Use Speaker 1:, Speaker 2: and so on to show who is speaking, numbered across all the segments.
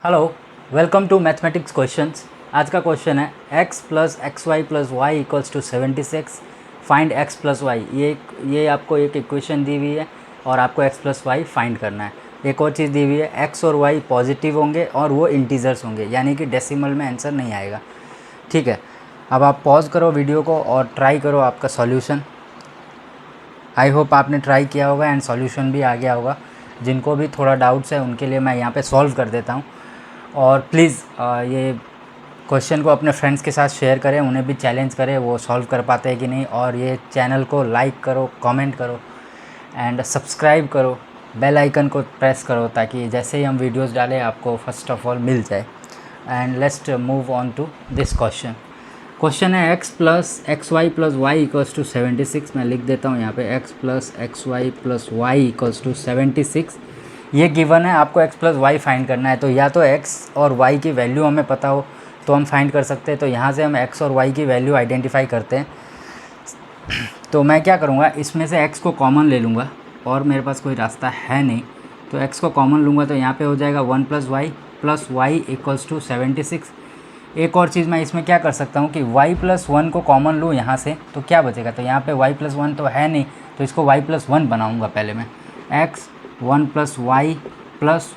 Speaker 1: Hello, welcome to mathematics questions. आज का question है x plus x y plus y equals to 76, find x plus y. ये आपको एक इक्वेशन दी हुई है और आपको x प्लस वाई फाइंड करना है। एक और चीज़ दी हुई है, x और y पॉजिटिव होंगे और वो इंटीजर्स होंगे, यानी कि डेसिमल में आंसर नहीं आएगा। ठीक है, अब आप पॉज करो वीडियो को और ट्राई करो आपका सॉल्यूशन। आई होप आपने ट्राई किया होगा एंड सॉल्यूशन भी आ गया होगा। जिनको भी थोड़ा डाउट्स है उनके लिए मैं यहाँ पे सॉल्व कर देता हूँ। और प्लीज़ ये क्वेश्चन को अपने फ्रेंड्स के साथ शेयर करें, उन्हें भी चैलेंज करें वो सॉल्व कर पाते हैं कि नहीं। और ये चैनल को लाइक करो, कमेंट करो एंड सब्सक्राइब करो, बेल आइकन को प्रेस करो ताकि जैसे ही हम वीडियोस डालें आपको फर्स्ट ऑफ ऑल मिल जाए। And let's move on to this question. Question है x plus x y plus y equals to 76। मैं लिख देता हूँ यहाँ पे x plus x y plus y equals to 76। ये गिवन है, आपको x प्लस वाई फाइंड करना है। तो या तो x और y की वैल्यू हमें पता हो तो हम फाइंड कर सकते हैं। तो यहाँ से हम x और y की वैल्यू आइडेंटिफाई करते हैं। तो मैं क्या करूँगा, इसमें से x को कॉमन ले लूँगा और मेरे पास कोई रास्ता है नहीं तो x को कॉमन लूँगा। तो यहाँ पे हो जाएगा 1 प्लस वाई इक्वल्स टू 76। एक और चीज़ मैं इसमें क्या कर सकता हूँ कि y प्लस 1 को कॉमन लूँ यहाँ से, तो क्या बचेगा। तो यहाँ पे y प्लस 1 तो है नहीं, तो इसको y प्लस 1 बनाऊँगा पहले मैं। x 1 plus y plus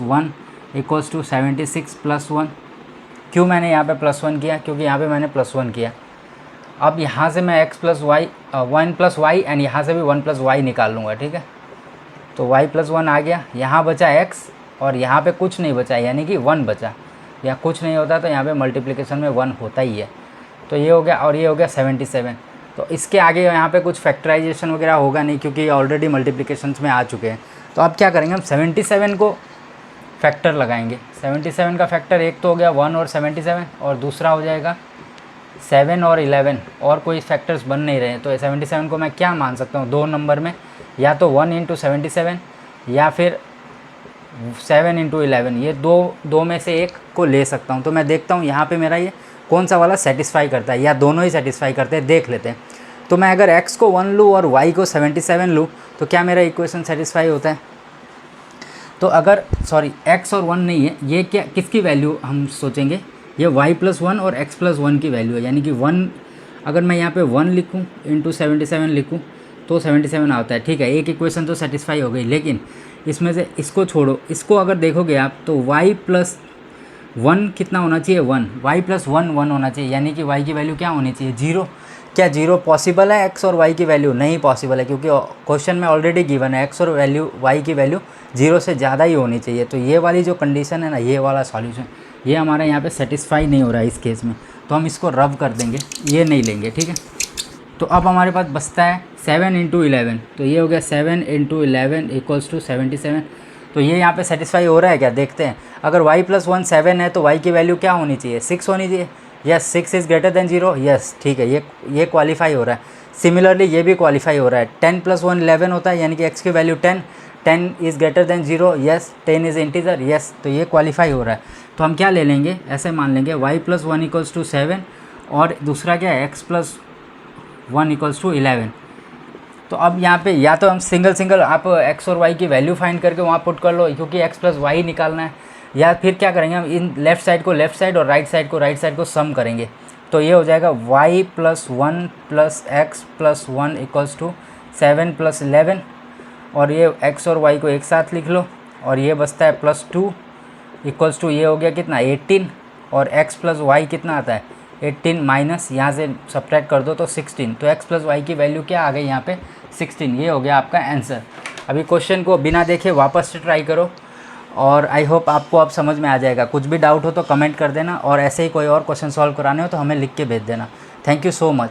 Speaker 1: 1 equals to 76 plus 1। क्यों मैंने यहाँ पे प्लस 1 किया, क्योंकि यहाँ पे मैंने प्लस 1 किया। अब यहाँ से मैं x plus y 1 plus y and यहाँ से भी 1 प्लस वाई निकाल लूँगा। ठीक है, तो y प्लस 1 आ गया, यहाँ बचा x और यहाँ पे कुछ नहीं बचा, यानी कि 1 बचा। या कुछ नहीं होता तो यहाँ पे मल्टीप्लिकेशन में 1 होता ही है। तो ये हो गया और ये हो गया 77। तो इसके आगे यहाँ पे कुछ फैक्टराइजेशन वगैरह होगा नहीं क्योंकि ऑलरेडी मल्टीप्लिकेशंस में आ चुके हैं। तो अब क्या करेंगे, हम 77 को फैक्टर लगाएंगे। 77 का फैक्टर एक तो हो गया 1 और 77 और दूसरा हो जाएगा 7 और 11। और कोई फैक्टर्स बन नहीं रहे। तो 77 को मैं क्या मान सकता हूँ, दो नंबर में, या तो 1 इंटू 77 या फिर 7 इंटू 11। ये दो में से एक को ले सकता हूँ। तो मैं देखता हूँ यहाँ पे मेरा ये कौन सा वाला सेटिस्फाई करता है या दोनों ही सेटिस्फाई करते हैं, देख लेते हैं। तो मैं अगर x को 1 लूँ और y को 77 लूँ तो क्या मेरा इक्वेशन सेटिस्फाई होता है। तो अगर x और 1 नहीं है, ये क्या किसकी वैल्यू हम सोचेंगे, ये y प्लस 1 और x प्लस 1 की वैल्यू है। यानी कि 1 अगर मैं यहाँ पे 1 लिखूँ इंटू 77 लिखूँ तो 77 आता है। ठीक है, एक इक्वेशन तो सेटिस्फाई हो गई। लेकिन इसमें से इसको छोड़ो, इसको अगर देखोगे आप तो y प्लस 1 कितना होना चाहिए, 1। y प्लस 1 1 होना चाहिए, यानी कि y की वैल्यू क्या होनी चाहिए, 0। क्या 0 पॉसिबल है x और y की वैल्यू? नहीं पॉसिबल है, क्योंकि क्वेश्चन में ऑलरेडी गिवन है x और y की वैल्यू 0 से ज़्यादा ही होनी चाहिए। तो ये वाली जो कंडीशन है ना, ये वाला सॉल्यूशन ये हमारे यहाँ पे सेटिस्फाई नहीं हो रहा है इस केस में। तो हम इसको रब कर देंगे, ये नहीं लेंगे। ठीक है, तो अब हमारे पास बचता है 7 इंटू 11। तो ये हो गया 7 इंटू 11 इक्वल्स टू 77। तो ये यहाँ पे सेटिस्फाई हो रहा है क्या, देखते हैं। अगर y प्लस 1 7 है तो y की वैल्यू क्या होनी चाहिए, 6 होनी चाहिए। Yes, 6 is greater than 0। Yes, ठीक है, ये क्वालिफाई हो रहा है। सिमिलरली ये भी क्वालिफाई हो रहा है। 10 प्लस 1 11 होता है, यानी कि x की value 10। 10 is greater than 0। Yes, 10 is integer. Yes, तो ये क्वालिफाई हो रहा है। तो हम क्या ले लेंगे, ऐसे मान लेंगे y प्लस 1 इक्वल्स टू 7 और दूसरा क्या है, x प्लस 1 इक्वल्स टू 11। तो अब यहाँ पे या तो हम सिंगल आप x और y की वैल्यू फाइंड करके वहाँ पुट कर लो, क्योंकि x प्लस वाई निकालना है। या फिर क्या करेंगे, हम इन लेफ़्ट साइड को लेफ़्ट साइड और राइट साइड को सम करेंगे। तो ये हो जाएगा y plus 1 plus x plus 1 equals to 7 plus 11। और ये x और y को एक साथ लिख लो और ये बचता है प्लस 2 इक्वल्स टू, ये हो गया कितना 18। और x प्लस वाई कितना आता है 18 माइनस यहाँ से सब्ट्रैक्ट कर दो तो 16। तो x प्लस वाई की वैल्यू क्या आ गई यहाँ पे 16। ये हो गया आपका आंसर। अभी क्वेश्चन को बिना देखे वापस से ट्राई करो और आई होप आपको अब समझ में आ जाएगा। कुछ भी डाउट हो तो कमेंट कर देना और ऐसे ही कोई और क्वेश्चन सॉल्व कराने हो तो हमें लिख के भेज देना। Thank you so much.